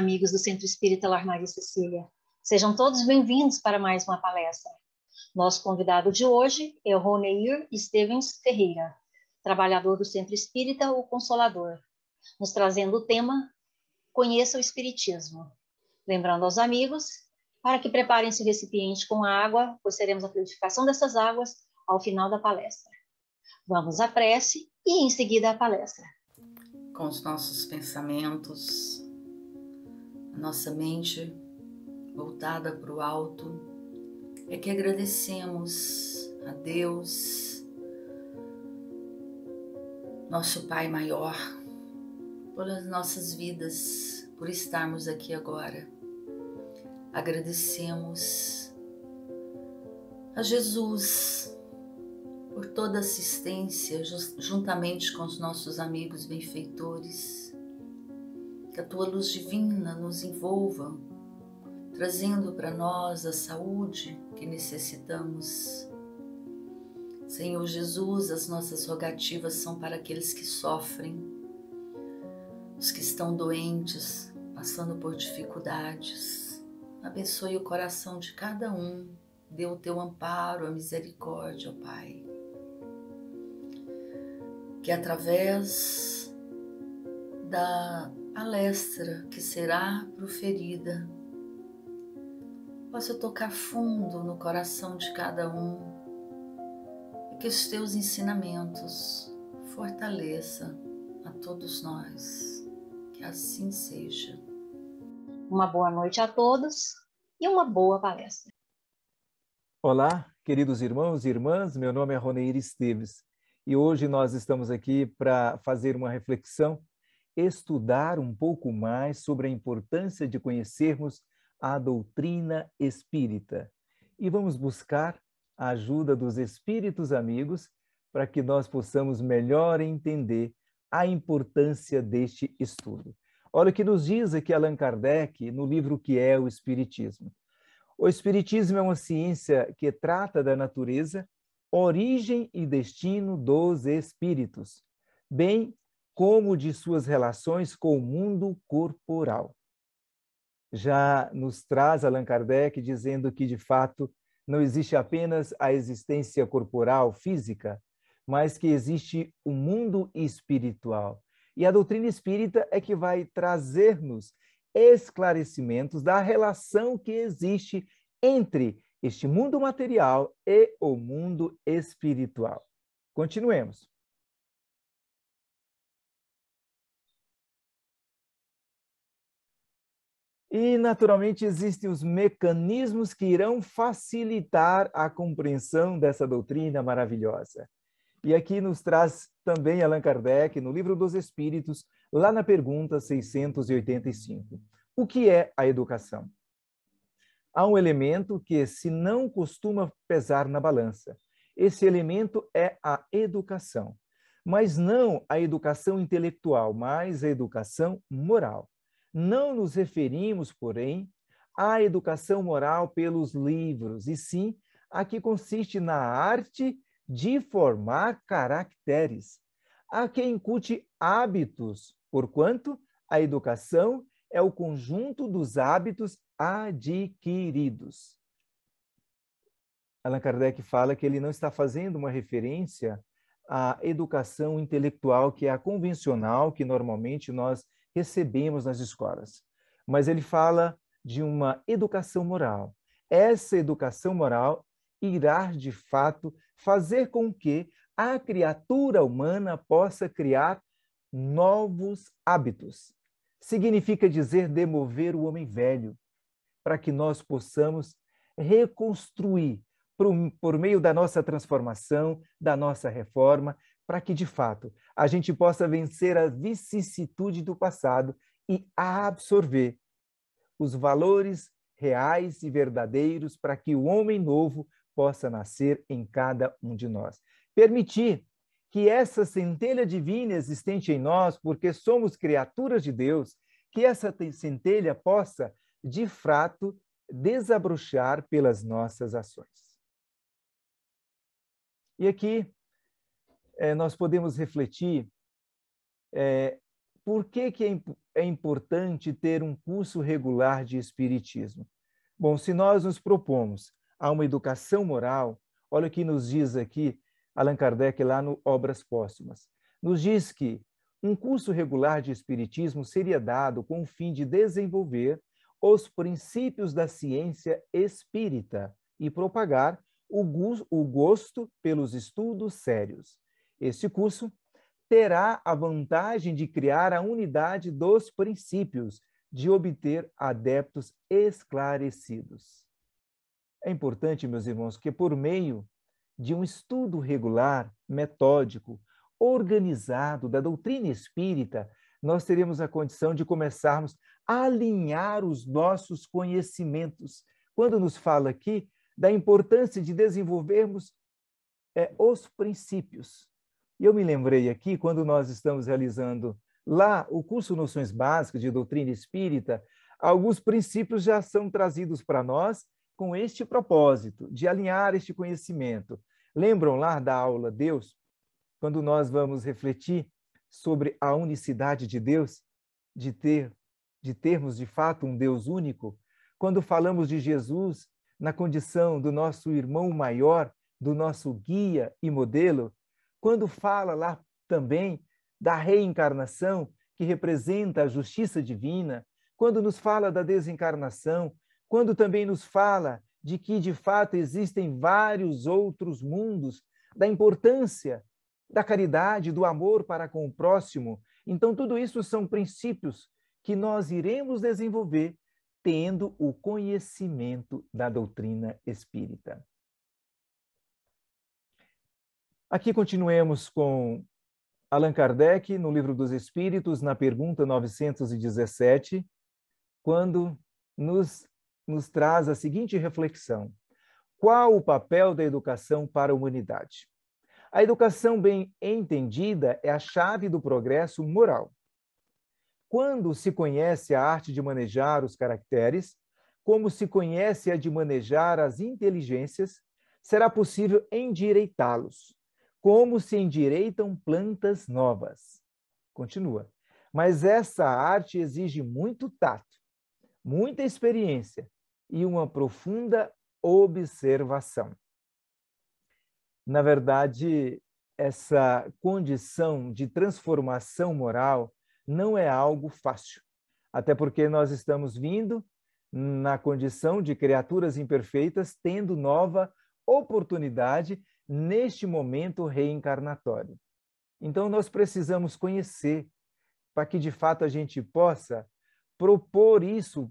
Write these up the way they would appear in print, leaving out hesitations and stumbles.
amigos do Centro Espírita Lar Maria Cecília. Sejam todos bem-vindos para mais uma palestra. Nosso convidado de hoje é o Roneir Estevens Ferreira, trabalhador do Centro Espírita O Consolador, nos trazendo o tema Conheça o Espiritismo. Lembrando aos amigos, para que preparem esse recipiente com água, pois teremos a purificação dessas águas ao final da palestra. Vamos à prece e em seguida à palestra. Com os nossos pensamentos, a nossa mente voltada para o alto, é que agradecemos a Deus, nosso Pai maior, pelas nossas vidas, por estarmos aqui agora. Agradecemos a Jesus por toda a assistência, juntamente com os nossos amigos benfeitores. Que a Tua luz divina nos envolva, trazendo para nós a saúde que necessitamos. Senhor Jesus, as nossas rogativas são para aqueles que sofrem, os que estão doentes, passando por dificuldades. Abençoe o coração de cada um, dê o Teu amparo, a misericórdia, ó Pai. Que através da palestra que será proferida, possa tocar fundo no coração de cada um e que os Teus ensinamentos fortaleçam a todos nós. Que assim seja. Uma boa noite a todos e uma boa palestra. Olá, queridos irmãos e irmãs, meu nome é Roneir Esteves e hoje nós estamos aqui para fazer uma reflexão, estudar um pouco mais sobre a importância de conhecermos a doutrina espírita e vamos buscar a ajuda dos espíritos amigos para que nós possamos melhor entender a importância deste estudo. Olha o que nos diz aqui Allan Kardec no livro Que é o Espiritismo. O Espiritismo é uma ciência que trata da natureza, origem e destino dos espíritos, bem como de suas relações com o mundo corporal. Já nos traz Allan Kardec dizendo que, de fato, não existe apenas a existência corporal, física, mas que existe o mundo espiritual. E a doutrina espírita é que vai trazer-nos esclarecimentos da relação que existe entre este mundo material e o mundo espiritual. Continuemos. E, naturalmente, existem os mecanismos que irão facilitar a compreensão dessa doutrina maravilhosa. E aqui nos traz também Allan Kardec, no Livro dos Espíritos, lá na pergunta 685. O que é a educação? Há um elemento que se não costuma pesar na balança. Esse elemento é a educação. Mas não a educação intelectual, mas a educação moral. Não nos referimos, porém, à educação moral pelos livros, e sim a que consiste na arte de formar caracteres, a que incute hábitos, porquanto a educação é o conjunto dos hábitos adquiridos. Allan Kardec fala que ele não está fazendo uma referência à educação intelectual, que é a convencional, que normalmente nós recebemos nas escolas. Mas ele fala de uma educação moral. Essa educação moral irá, de fato, fazer com que a criatura humana possa criar novos hábitos. Significa dizer demover o homem velho, para que nós possamos reconstruir por meio da nossa transformação, da nossa reforma, para que, de fato, a gente possa vencer a vicissitude do passado e absorver os valores reais e verdadeiros para que o homem novo possa nascer em cada um de nós. Permitir que essa centelha divina existente em nós, porque somos criaturas de Deus, que essa centelha possa, de fato, desabrochar pelas nossas ações. E aqui nós podemos refletir por que é importante ter um curso regular de Espiritismo? Bom, se nós nos propomos a uma educação moral, olha o que nos diz aqui Allan Kardec lá no Obras Póstumas. Nos diz que um curso regular de Espiritismo seria dado com o fim de desenvolver os princípios da ciência espírita e propagar o gosto pelos estudos sérios. Este curso terá a vantagem de criar a unidade dos princípios, de obter adeptos esclarecidos. É importante, meus irmãos, que por meio de um estudo regular, metódico, organizado da doutrina espírita, nós teremos a condição de começarmos a alinhar os nossos conhecimentos. Quando nos fala aqui da importância de desenvolvermos os princípios. E eu me lembrei aqui, quando nós estamos realizando lá o curso Noções Básicas de Doutrina Espírita, alguns princípios já são trazidos para nós com este propósito, de alinhar este conhecimento. Lembram lá da aula Deus, quando nós vamos refletir sobre a unicidade de Deus, de termos de fato um Deus único? Quando falamos de Jesus na condição do nosso irmão maior, do nosso guia e modelo, quando fala lá também da reencarnação, que representa a justiça divina, quando nos fala da desencarnação, quando também nos fala de que, de fato, existem vários outros mundos, da importância da caridade, do amor para com o próximo. Então, tudo isso são princípios que nós iremos desenvolver tendo o conhecimento da doutrina espírita. Aqui continuemos com Allan Kardec, no Livro dos Espíritos, na pergunta 917, quando nos traz a seguinte reflexão: qual o papel da educação para a humanidade? A educação bem entendida é a chave do progresso moral. Quando se conhece a arte de manejar os caracteres, como se conhece a de manejar as inteligências, será possível endireitá-los, como se endireitam plantas novas. Continua. Mas essa arte exige muito tato, muita experiência e uma profunda observação. Na verdade, essa condição de transformação moral não é algo fácil, até porque nós estamos vindo na condição de criaturas imperfeitas, tendo nova oportunidade neste momento reencarnatório. Então, nós precisamos conhecer para que, de fato, a gente possa propor isso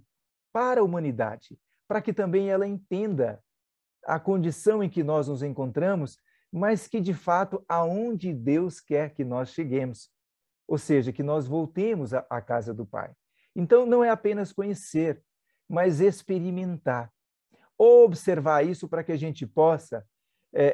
para a humanidade, para que também ela entenda a condição em que nós nos encontramos, mas que, de fato, aonde Deus quer que nós cheguemos, ou seja, que nós voltemos à casa do Pai. Então, não é apenas conhecer, mas experimentar, observar isso para que a gente possa,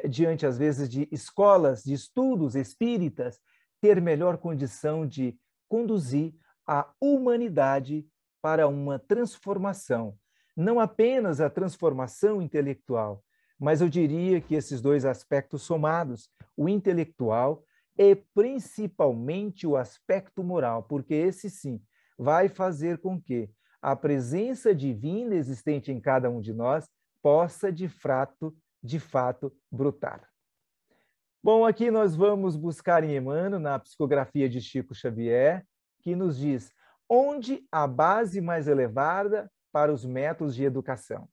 diante, às vezes, de escolas, de estudos espíritas, ter melhor condição de conduzir a humanidade para uma transformação. Não apenas a transformação intelectual, mas eu diria que esses dois aspectos somados, o intelectual e principalmente o aspecto moral, porque esse sim vai fazer com que a presença divina existente em cada um de nós possa de fato brotar. Bom, aqui nós vamos buscar em Emmanuel, na psicografia de Chico Xavier, que nos diz onde a base mais elevada para os métodos de educação.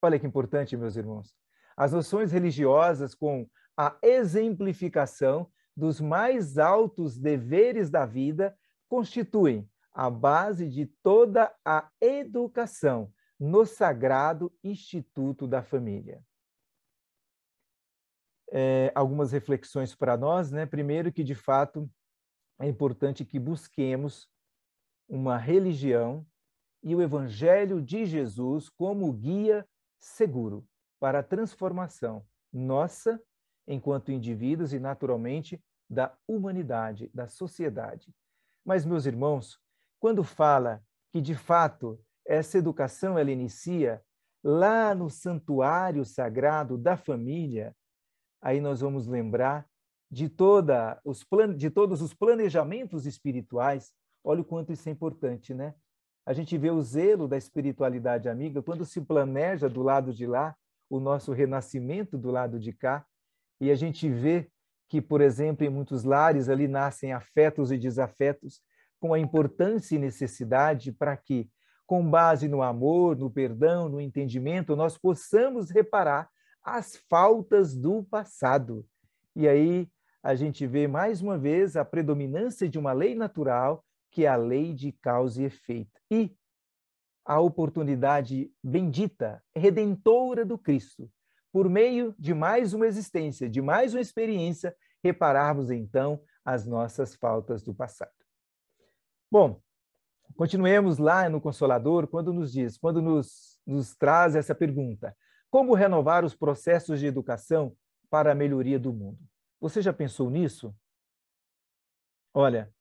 Olha que importante, meus irmãos. As noções religiosas com a exemplificação dos mais altos deveres da vida constituem a base de toda a educação no sagrado Instituto da Família. Algumas reflexões para nós, né? Primeiro, que de fato é importante que busquemos uma religião e o Evangelho de Jesus como guia seguro para a transformação nossa, enquanto indivíduos e, naturalmente, da humanidade, da sociedade. Mas, meus irmãos, quando fala que, de fato, essa educação ela inicia lá no santuário sagrado da família, aí nós vamos lembrar de todos os planejamentos espirituais Olha o quanto isso é importante, né? A gente vê o zelo da espiritualidade amiga quando se planeja do lado de lá o nosso renascimento do lado de cá, e a gente vê que, por exemplo, em muitos lares ali nascem afetos e desafetos com a importância e necessidade para que, com base no amor, no perdão, no entendimento, nós possamos reparar as faltas do passado. E aí a gente vê mais uma vez a predominância de uma lei natural, que é a lei de causa e efeito. E a oportunidade bendita, redentora do Cristo, por meio de mais uma existência, de mais uma experiência, repararmos então as nossas faltas do passado. Bom, continuemos lá no Consolador, quando nos traz essa pergunta: como renovar os processos de educação para a melhoria do mundo? Você já pensou nisso? Olha,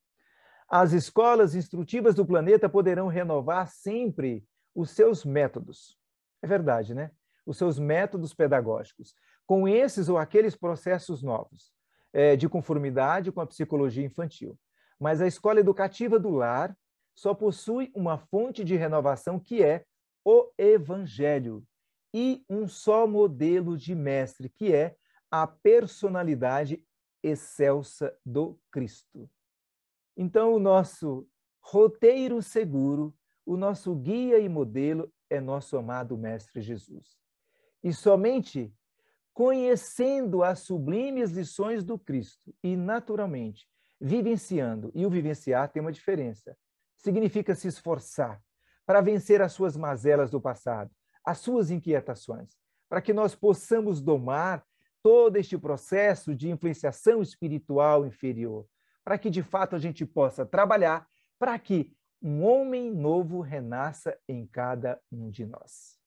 as escolas instrutivas do planeta poderão renovar sempre os seus métodos. É verdade, né? Os seus métodos pedagógicos, com esses ou aqueles processos novos, de conformidade com a psicologia infantil. Mas a escola educativa do lar só possui uma fonte de renovação, que é o Evangelho, e um só modelo de mestre, que é a personalidade excelsa do Cristo. Então, o nosso roteiro seguro, o nosso guia e modelo é nosso amado Mestre Jesus. E somente conhecendo as sublimes lições do Cristo e, naturalmente, vivenciando, e o vivenciar tem uma diferença, significa se esforçar para vencer as suas mazelas do passado, as suas inquietações, para que nós possamos domar todo este processo de influenciação espiritual inferior, para que, de fato, a gente possa trabalhar para que um homem novo renasça em cada um de nós.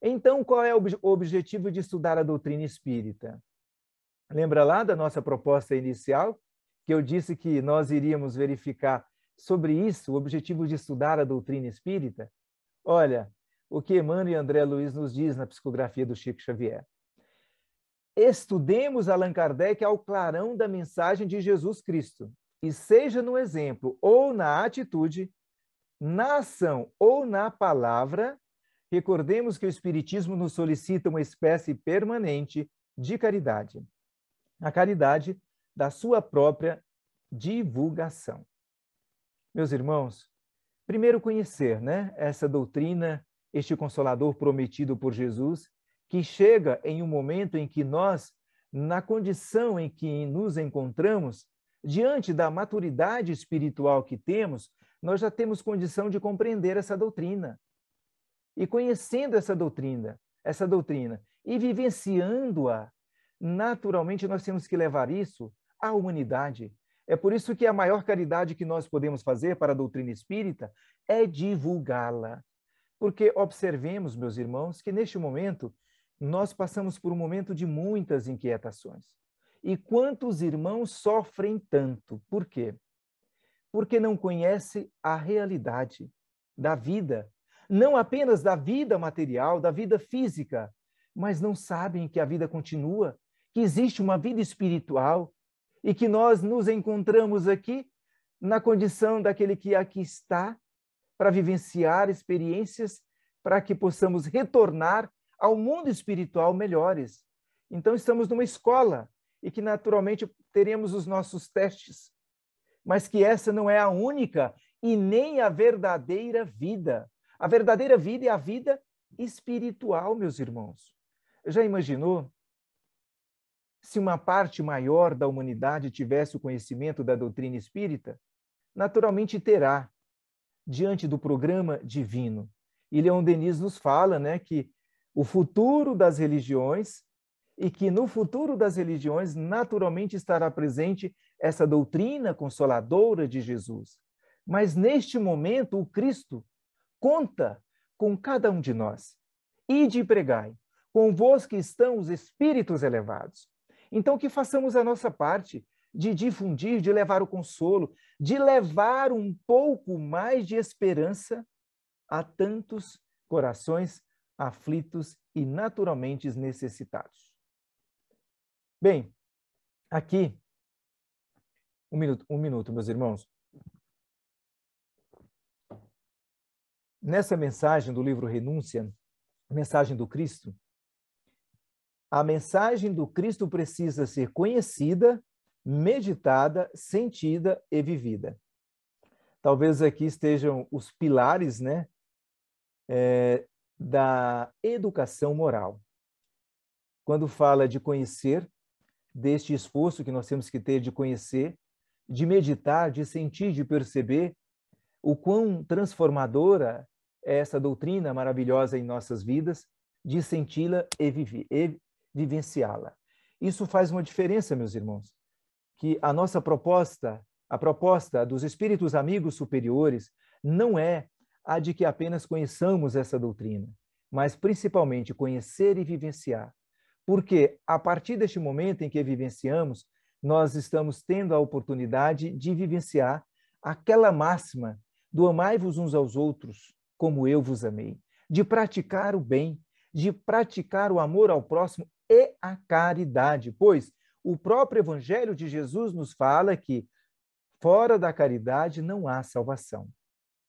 Então, qual é o objetivo de estudar a doutrina espírita? Lembra lá da nossa proposta inicial, que eu disse que nós iríamos verificar sobre isso, o objetivo de estudar a doutrina espírita? Olha, o que Emmanuel e André Luiz nos diz na psicografia do Chico Xavier. Estudemos Allan Kardec ao clarão da mensagem de Jesus Cristo, e seja no exemplo ou na atitude, na ação ou na palavra, recordemos que o Espiritismo nos solicita uma espécie permanente de caridade, a caridade da sua própria divulgação. Meus irmãos, primeiro conhecer, né, essa doutrina, este Consolador prometido por Jesus, que chega em um momento em que nós, na condição em que nos encontramos, diante da maturidade espiritual que temos, nós já temos condição de compreender essa doutrina. E conhecendo essa doutrina e vivenciando-a, naturalmente nós temos que levar isso à humanidade. É por isso que a maior caridade que nós podemos fazer para a doutrina espírita é divulgá-la. Porque observemos, meus irmãos, que neste momento nós passamos por um momento de muitas inquietações. E quantos irmãos sofrem tanto? Por quê? Porque não conhecem a realidade da vida, não apenas da vida material, da vida física, mas não sabem que a vida continua, que existe uma vida espiritual e que nós nos encontramos aqui na condição daquele que aqui está para vivenciar experiências, para que possamos retornar ao mundo espiritual melhores. Então, estamos numa escola e que, naturalmente, teremos os nossos testes, mas que essa não é a única e nem a verdadeira vida. A verdadeira vida é a vida espiritual, meus irmãos. Já imaginou se uma parte maior da humanidade tivesse o conhecimento da doutrina espírita? Naturalmente terá, diante do programa divino. E Leon Denis nos fala, né, que o futuro das religiões, e que no futuro das religiões naturalmente estará presente essa doutrina consoladora de Jesus. Mas neste momento o Cristo conta com cada um de nós. Ide e pregai, convosco estão os espíritos elevados. Então que façamos a nossa parte de difundir, de levar o consolo, de levar um pouco mais de esperança a tantos corações aflitos e naturalmente necessitados. Bem, aqui Um minuto, meus irmãos. Nessa mensagem do livro Renúncia, mensagem do Cristo, a mensagem do Cristo precisa ser conhecida, meditada, sentida e vivida. Talvez aqui estejam os pilares, né, da educação moral. Quando fala de conhecer, deste esforço que nós temos que ter de conhecer, de meditar, de sentir, de perceber o quão transformadora é essa doutrina maravilhosa em nossas vidas, de senti-la e vivenciá-la. Isso faz uma diferença, meus irmãos, que a nossa proposta, a proposta dos espíritos amigos superiores, não é a de que apenas conheçamos essa doutrina, mas principalmente conhecer e vivenciar. Porque a partir deste momento em que vivenciamos, nós estamos tendo a oportunidade de vivenciar aquela máxima do amai-vos uns aos outros, como eu vos amei, de praticar o bem, de praticar o amor ao próximo e a caridade, pois o próprio Evangelho de Jesus nos fala que fora da caridade não há salvação.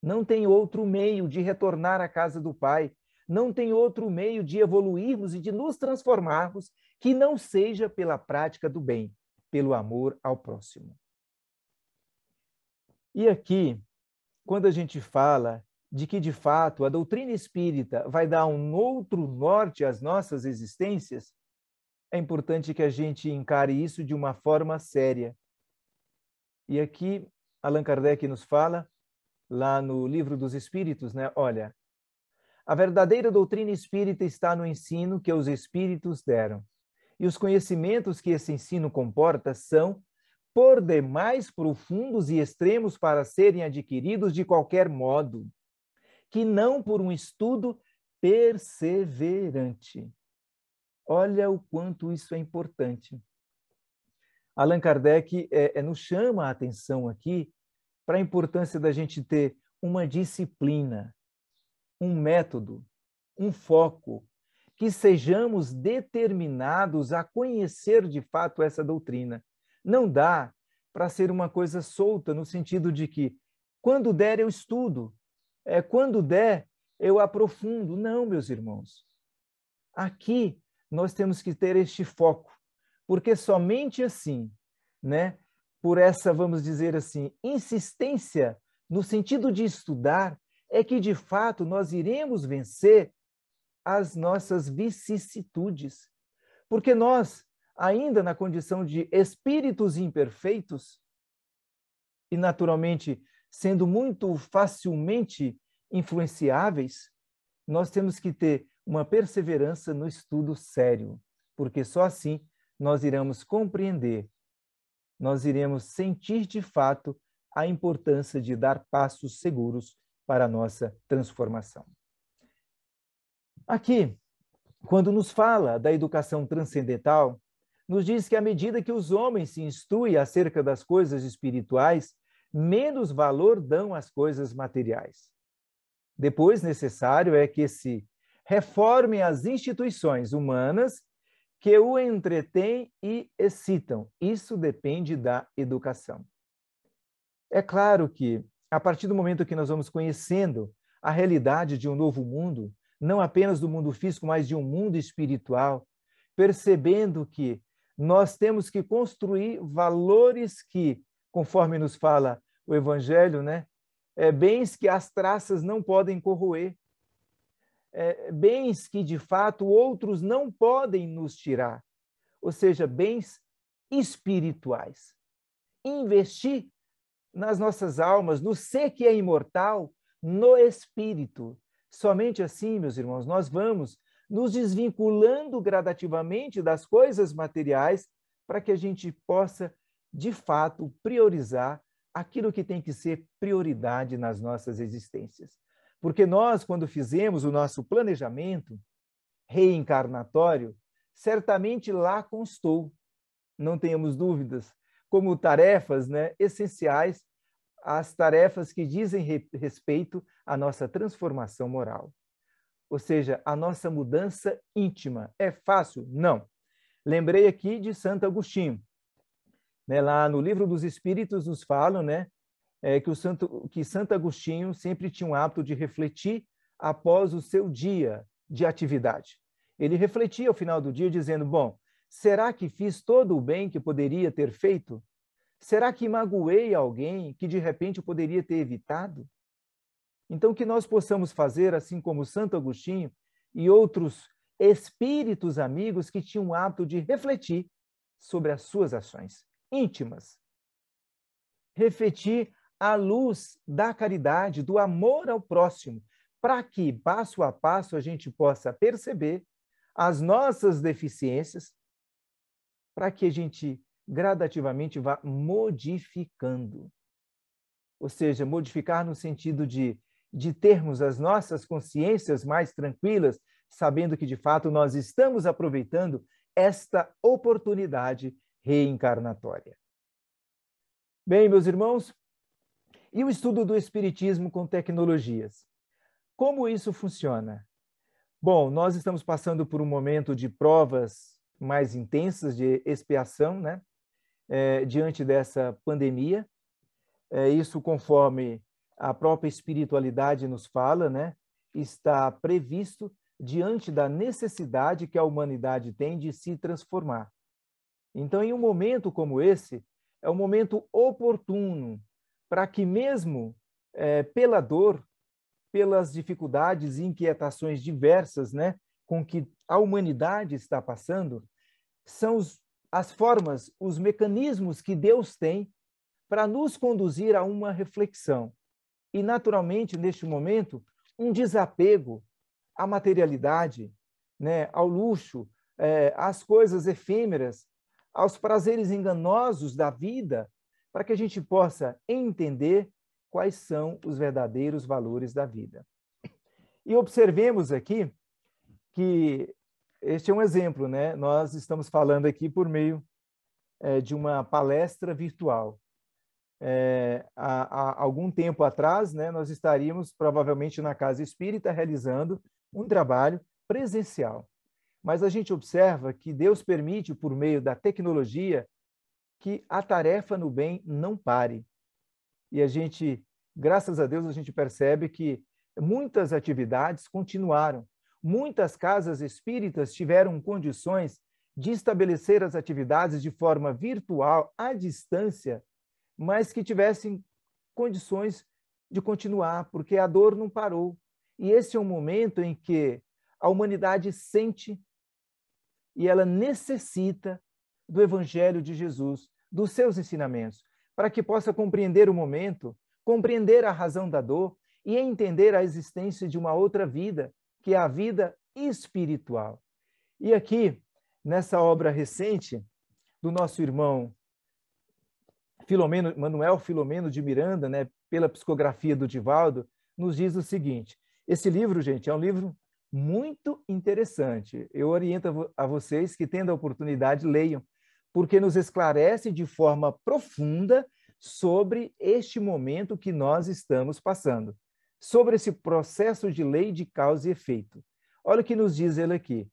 Não tem outro meio de retornar à casa do Pai, não tem outro meio de evoluirmos e de nos transformarmos que não seja pela prática do bem, pelo amor ao próximo. E aqui, quando a gente fala de que, de fato, a doutrina espírita vai dar um outro norte às nossas existências, é importante que a gente encare isso de uma forma séria. E aqui, Allan Kardec nos fala, lá no Livro dos Espíritos, né? Olha, a verdadeira doutrina espírita está no ensino que os espíritos deram. E os conhecimentos que esse ensino comporta são, por demais, profundos e extremos para serem adquiridos de qualquer modo, que não por um estudo perseverante. Olha o quanto isso é importante. Allan Kardec nos chama a atenção aqui para a importância da gente ter uma disciplina, um método, um foco, que sejamos determinados a conhecer de fato essa doutrina. Não dá para ser uma coisa solta, no sentido de que, quando der, eu estudo, quando der, eu aprofundo. Não, meus irmãos. Aqui nós temos que ter este foco, porque somente assim, né, por essa, vamos dizer assim, insistência no sentido de estudar, é que, de fato, nós iremos vencer as nossas vicissitudes. Porque nós, ainda na condição de espíritos imperfeitos, e naturalmente sendo muito facilmente influenciáveis, nós temos que ter uma perseverança no estudo sério, porque só assim nós iremos compreender, nós iremos sentir de fato a importância de dar passos seguros para a nossa transformação. Aqui, quando nos fala da educação transcendental, nos diz que à medida que os homens se instruem acerca das coisas espirituais, menos valor dão às coisas materiais. Depois, necessário é que se reformem as instituições humanas que o entretêm e excitam. Isso depende da educação. É claro que, a partir do momento que nós vamos conhecendo a realidade de um novo mundo, não apenas do mundo físico, mas de um mundo espiritual, percebendo que nós temos que construir valores que, conforme nos fala o Evangelho, né, bens que as traças não podem corroer, bens que, de fato, outros não podem nos tirar, ou seja, bens espirituais. Investir nas nossas almas, no ser que é imortal, no espírito. Somente assim, meus irmãos, nós vamos nos desvinculando gradativamente das coisas materiais para que a gente possa, de fato, priorizar aquilo que tem que ser prioridade nas nossas existências. Porque nós, quando fizemos o nosso planejamento reencarnatório, certamente lá constou, não tenhamos dúvidas, como tarefas, né, essenciais, as tarefas que dizem respeito à nossa transformação moral. Ou seja, a nossa mudança íntima. É fácil? Não. Lembrei aqui de Santo Agostinho, né? Lá no Livro dos Espíritos nos falam, né, que Santo Agostinho sempre tinha um hábito de refletir após o seu dia de atividade. Ele refletia ao final do dia dizendo, bom, será que fiz todo o bem que poderia ter feito? Será que magoei alguém que de repente eu poderia ter evitado? Então, que nós possamos fazer, assim como Santo Agostinho e outros espíritos amigos que tinham o hábito de refletir sobre as suas ações íntimas. Refletir à luz da caridade, do amor ao próximo, para que, passo a passo, a gente possa perceber as nossas deficiências, para que a gente gradativamente vá modificando. Ou seja, modificar no sentido de termos as nossas consciências mais tranquilas, sabendo que, de fato, nós estamos aproveitando esta oportunidade reencarnatória. Bem, meus irmãos, e o estudo do Espiritismo com tecnologias? Como isso funciona? Bom, nós estamos passando por um momento de provas mais intensas de expiação, né? Diante dessa pandemia. Isso, conforme a própria espiritualidade nos fala, né? Está previsto diante da necessidade que a humanidade tem de se transformar. Então, em um momento como esse, é um momento oportuno para que mesmo pela dor, pelas dificuldades e inquietações diversas, né, com que a humanidade está passando, são as formas, os mecanismos que Deus tem para nos conduzir a uma reflexão. E, naturalmente, neste momento, um desapego à materialidade, né, ao luxo, às coisas efêmeras, aos prazeres enganosos da vida, para que a gente possa entender quais são os verdadeiros valores da vida. E observemos aqui que este é um exemplo, né? Nós estamos falando aqui por meio de uma palestra virtual. Há algum tempo atrás, né, nós estaríamos provavelmente na Casa Espírita realizando um trabalho presencial. Mas a gente observa que Deus permite, por meio da tecnologia, que a tarefa no bem não pare. E a gente, graças a Deus, a gente percebe que muitas atividades continuaram. Muitas casas espíritas tiveram condições de estabelecer as atividades de forma virtual, à distância, mas que tivessem condições de continuar, porque a dor não parou. E esse é um momento em que a humanidade sente e ela necessita do Evangelho de Jesus, dos seus ensinamentos, para que possa compreender o momento, compreender a razão da dor e entender a existência de uma outra vida, que é a vida espiritual. E aqui, nessa obra recente do nosso irmão Manuel Filomeno de Miranda, né, pela psicografia do Divaldo, nos diz o seguinte: esse livro, gente, é um livro muito interessante. Eu oriento a vocês que, tendo a oportunidade, leiam, porque nos esclarece de forma profunda sobre este momento que nós estamos passando, sobre esse processo de lei de causa e efeito. Olha o que nos diz ele aqui.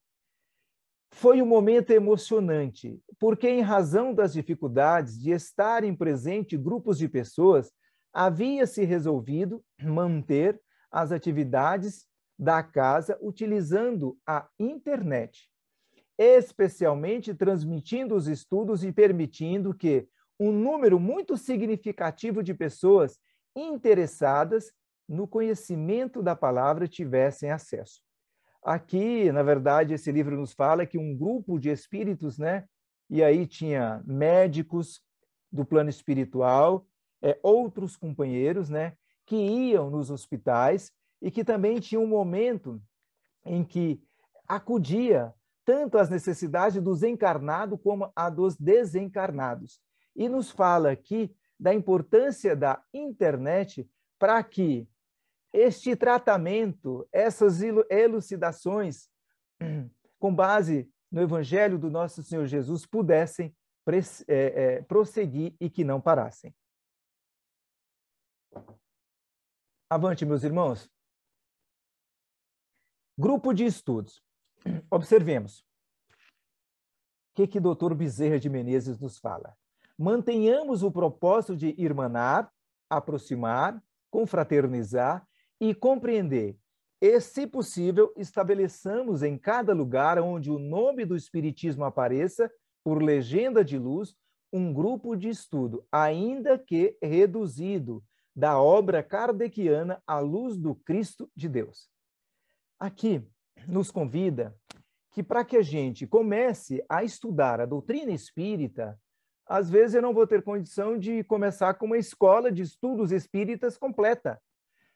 Foi um momento emocionante, porque, em razão das dificuldades de estarem presentes grupos de pessoas, havia-se resolvido manter as atividades da casa utilizando a internet, especialmente transmitindo os estudos e permitindo que um número muito significativo de pessoas interessadas no conhecimento da palavra tivessem acesso. Aqui, na verdade, esse livro nos fala que um grupo de espíritos, né? E aí tinha médicos do plano espiritual, outros companheiros, né? Que iam nos hospitais e que também tinha um momento em que acudia tanto às necessidades dos encarnados como a dos desencarnados. E nos fala aqui da importância da internet para que este tratamento, essas elucidações, com base no Evangelho do nosso Senhor Jesus, pudessem prosseguir e que não parassem. Avante, meus irmãos. Grupo de estudos. Observemos. O que o doutor Bezerra de Menezes nos fala? mantenhamos o propósito de irmanar, aproximar, confraternizar e compreender. E, se possível, estabeleçamos em cada lugar onde o nome do Espiritismo apareça, por legenda de luz, um grupo de estudo, ainda que reduzido, da obra kardeciana à luz do Cristo de Deus. Aqui nos convida que, para que a gente comece a estudar a doutrina espírita, às vezes eu não vou ter condição de começar com uma escola de estudos espíritas completa,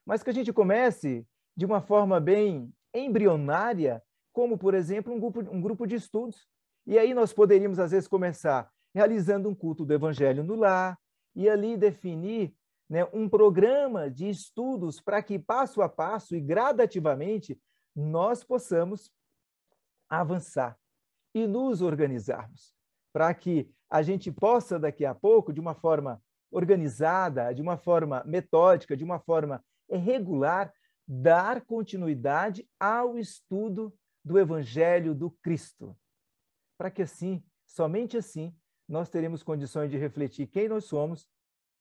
mas que a gente comece de uma forma bem embrionária, como, por exemplo, um grupo de estudos. E aí nós poderíamos, às vezes, começar realizando um culto do Evangelho no lar, e ali definir, né, um programa de estudos para que, passo a passo e gradativamente, nós possamos avançar e nos organizarmos, para que a gente possa, daqui a pouco, de uma forma organizada, de uma forma metódica, de uma forma regular, dar continuidade ao estudo do Evangelho do Cristo, para que assim, somente assim, nós teremos condições de refletir quem nós somos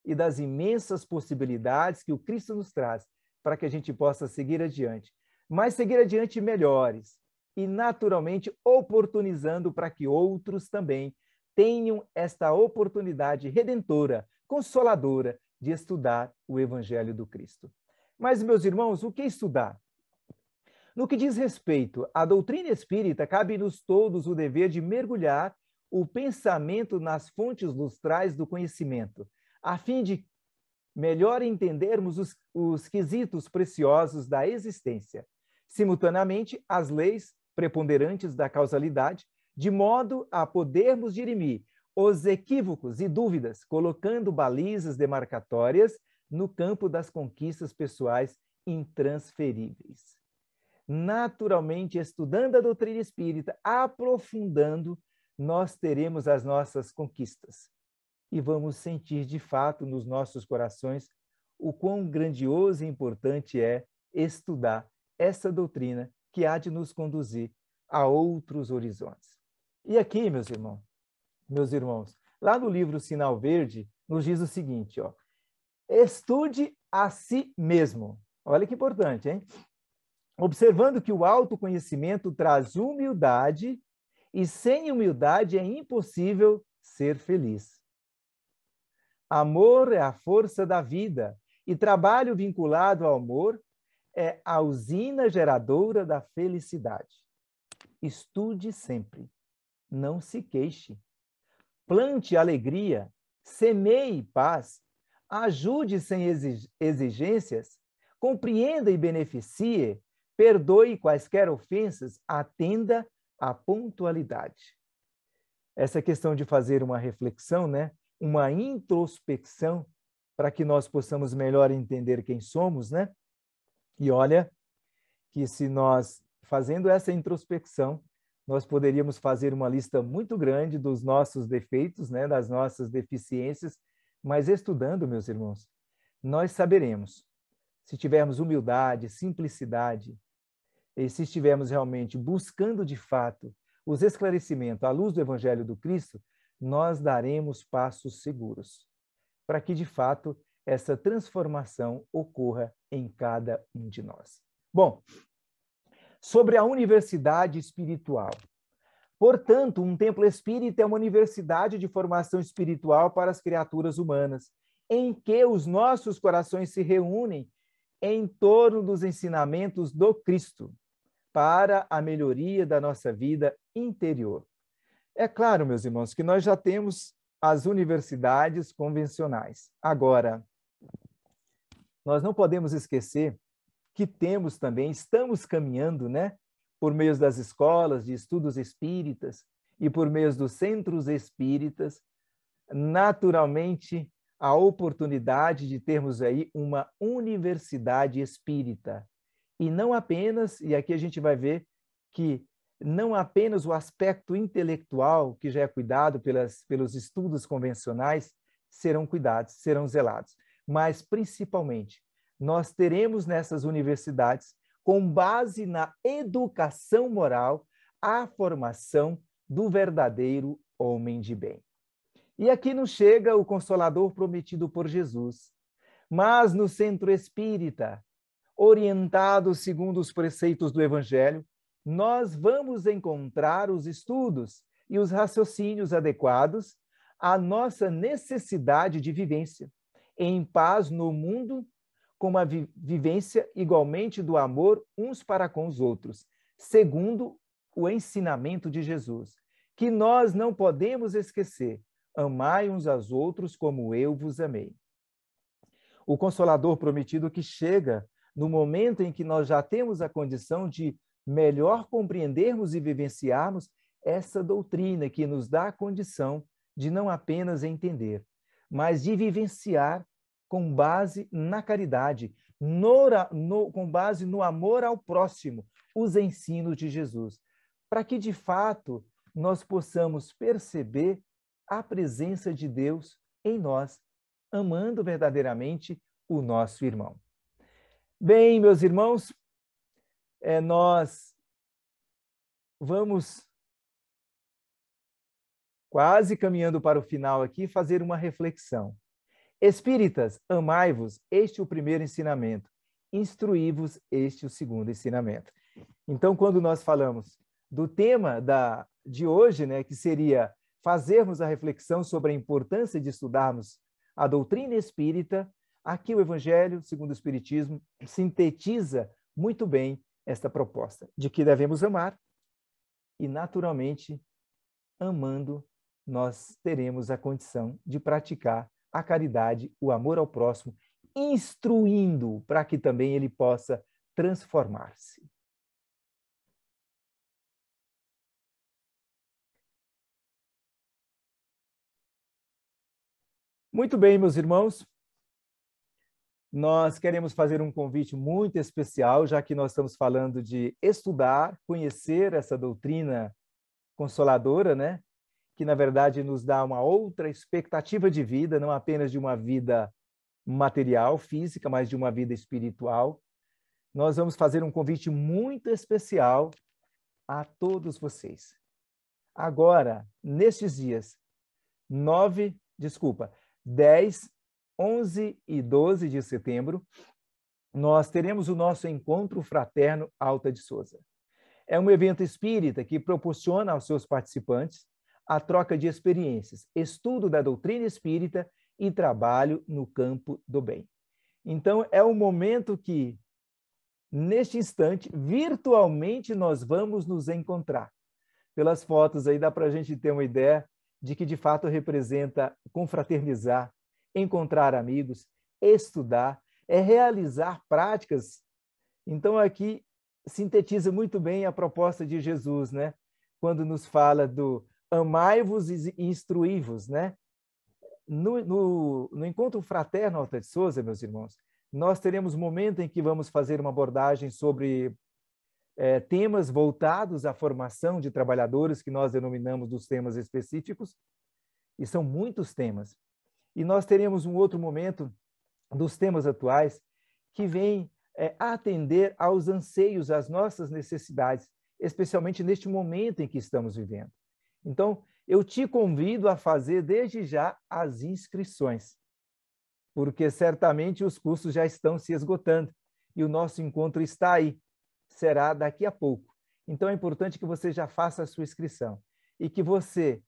e das imensas possibilidades que o Cristo nos traz, para que a gente possa seguir adiante. Mas seguir adiante melhores e, naturalmente, oportunizando para que outros também tenham esta oportunidade redentora, consoladora, de estudar o Evangelho do Cristo. Mas, meus irmãos, o que estudar? No que diz respeito à doutrina espírita, cabe-nos todos o dever de mergulhar o pensamento nas fontes lustrais do conhecimento, a fim de melhor entendermos os quesitos preciosos da existência, simultaneamente as leis preponderantes da causalidade, de modo a podermos dirimir os equívocos e dúvidas, colocando balizas demarcatórias no campo das conquistas pessoais intransferíveis. Naturalmente, estudando a doutrina espírita, aprofundando, nós teremos as nossas conquistas e vamos sentir de fato nos nossos corações o quão grandioso e importante é estudar essa doutrina que há de nos conduzir a outros horizontes. E aqui, meus irmãos, lá no livro Sinal Verde, nos diz o seguinte, ó: estude a si mesmo. Olha que importante, hein? Observando que o autoconhecimento traz humildade e sem humildade é impossível ser feliz. Amor é a força da vida e trabalho vinculado ao amor é a usina geradora da felicidade. Estude sempre, não se queixe. Plante alegria, semeie paz, ajude sem exigências, compreenda e beneficie, perdoe quaisquer ofensas, atenda à pontualidade. Essa questão de fazer uma reflexão, né? Uma introspecção, para que nós possamos melhor entender quem somos, né? E olha que se nós, fazendo essa introspecção, nós poderíamos fazer uma lista muito grande dos nossos defeitos, né? Das nossas deficiências, mas estudando, meus irmãos, nós saberemos, se tivermos humildade, simplicidade, e se estivermos realmente buscando de fato os esclarecimentos à luz do Evangelho do Cristo, nós daremos passos seguros para que, de fato, essa transformação ocorra em cada um de nós. Bom, sobre a universidade espiritual. Portanto, um templo espírita é uma universidade de formação espiritual para as criaturas humanas, em que os nossos corações se reúnem em torno dos ensinamentos do Cristo, para a melhoria da nossa vida interior. É claro, meus irmãos, que nós já temos as universidades convencionais. Agora, nós não podemos esquecer que temos também, estamos caminhando, né, por meio das escolas de estudos espíritas e por meio dos centros espíritas, naturalmente, a oportunidade de termos aí uma universidade espírita. E não apenas, e aqui a gente vai ver que não apenas o aspecto intelectual, que já é cuidado pelos estudos convencionais, serão cuidados, serão zelados, mas principalmente nós teremos nessas universidades, com base na educação moral, a formação do verdadeiro homem de bem. E aqui nos chega o Consolador prometido por Jesus. Mas no centro espírita, orientado segundo os preceitos do Evangelho, nós vamos encontrar os estudos e os raciocínios adequados à nossa necessidade de vivência, em paz no mundo, com uma vivência igualmente do amor uns para com os outros, segundo o ensinamento de Jesus, que nós não podemos esquecer: amai uns aos outros como eu vos amei. O Consolador prometido que chega no momento em que nós já temos a condição de melhor compreendermos e vivenciarmos essa doutrina que nos dá a condição de não apenas entender, mas de vivenciar com base na caridade, com base no amor ao próximo, os ensinos de Jesus, para que, de fato, nós possamos perceber a presença de Deus em nós, amando verdadeiramente o nosso irmão. Bem, meus irmãos, nós vamos quase caminhando para o final aqui, fazer uma reflexão. Espíritas, amai-vos, este é o primeiro ensinamento. Instruí-vos, este é o segundo ensinamento. Então, quando nós falamos do tema de hoje, né, que seria fazermos a reflexão sobre a importância de estudarmos a doutrina espírita, aqui o Evangelho, segundo o Espiritismo, sintetiza muito bem esta proposta de que devemos amar e, naturalmente, amando, nós teremos a condição de praticar a caridade, o amor ao próximo, instruindo para que também ele possa transformar-se. Muito bem, meus irmãos, nós queremos fazer um convite muito especial, já que nós estamos falando de estudar, conhecer essa doutrina consoladora, né? Que, na verdade, nos dá uma outra expectativa de vida, não apenas de uma vida material, física, mas de uma vida espiritual. Nós vamos fazer um convite muito especial a todos vocês. Agora, nestes dias 10, 11 e 12 de setembro, nós teremos o nosso Encontro Fraterno Alta de Souza. É um evento espírita que proporciona aos seus participantes a troca de experiências, estudo da doutrina espírita e trabalho no campo do bem. Então, é um momento que, neste instante, virtualmente nós vamos nos encontrar. Pelas fotos aí dá para a gente ter uma ideia de que, de fato, representa confraternizar, encontrar amigos, estudar, realizar práticas. Então, aqui sintetiza muito bem a proposta de Jesus, né? Quando nos fala do amai-vos e instruí-vos, né? No Encontro Fraterno Alta de Souza, meus irmãos, nós teremos um momento em que vamos fazer uma abordagem sobre temas voltados à formação de trabalhadores, que nós denominamos dos temas específicos, e são muitos temas. E nós teremos um outro momento dos temas atuais que vem atender aos anseios, às nossas necessidades, especialmente neste momento em que estamos vivendo. Então, eu te convido a fazer desde já as inscrições, porque certamente os cursos já estão se esgotando e o nosso encontro está aí, será daqui a pouco. Então, é importante que você já faça a sua inscrição e que você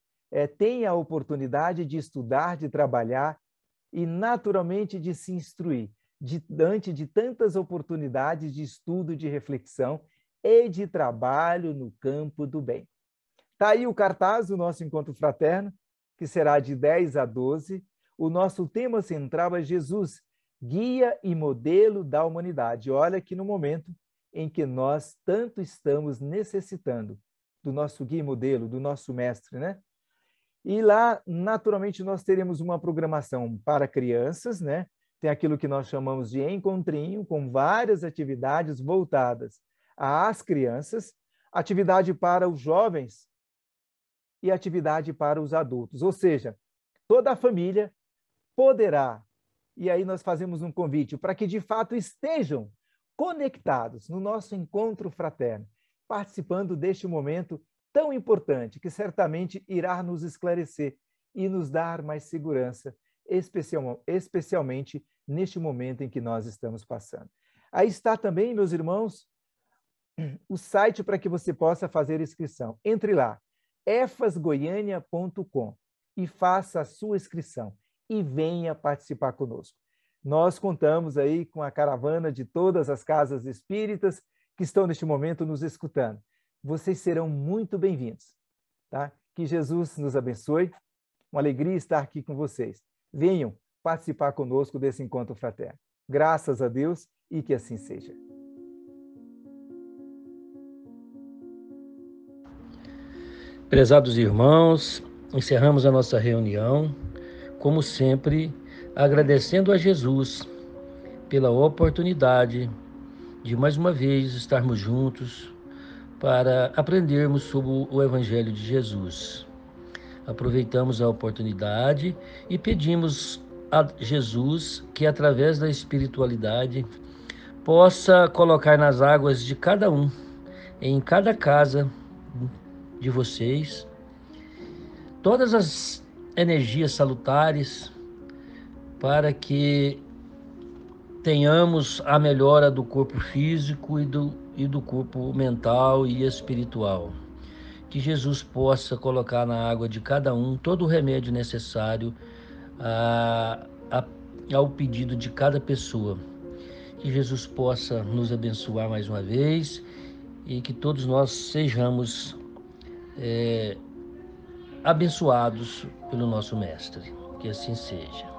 tenha a oportunidade de estudar, de trabalhar e, naturalmente, de se instruir diante de tantas oportunidades de estudo, de reflexão e de trabalho no campo do bem. Está aí o cartaz do nosso Encontro Fraterno, que será de 10 a 12. O nosso tema central é Jesus, guia e modelo da humanidade. Olha que no momento em que nós tanto estamos necessitando do nosso guia e modelo, do nosso mestre, né? E lá, naturalmente, nós teremos uma programação para crianças, né? Tem aquilo que nós chamamos de encontrinho, com várias atividades voltadas às crianças, atividade para os jovens e atividade para os adultos. Ou seja, toda a família poderá, e aí nós fazemos um convite para que de fato estejam conectados no nosso encontro fraterno, participando deste momento tão importante, que certamente irá nos esclarecer e nos dar mais segurança, especialmente neste momento em que nós estamos passando. Aí está também, meus irmãos, o site para que você possa fazer inscrição. Entre lá, efasgoiania.com, e faça a sua inscrição e venha participar conosco. Nós contamos aí com a caravana de todas as casas espíritas que estão neste momento nos escutando. Vocês serão muito bem-vindos, tá? Que Jesus nos abençoe. Uma alegria estar aqui com vocês. Venham participar conosco desse encontro fraterno. Graças a Deus e que assim seja. Prezados irmãos, encerramos a nossa reunião, como sempre, agradecendo a Jesus pela oportunidade de mais uma vez estarmos juntos para aprendermos sobre o Evangelho de Jesus. Aproveitamos a oportunidade e pedimos a Jesus que, através da espiritualidade, possa colocar nas águas de cada um, em cada casa de vocês, todas as energias salutares para que tenhamos a melhora do corpo físico e do corpo mental e espiritual. Que Jesus possa colocar na água de cada um todo o remédio necessário ao pedido de cada pessoa. Que Jesus possa nos abençoar mais uma vez e que todos nós sejamos abençoados pelo nosso Mestre. Que assim seja.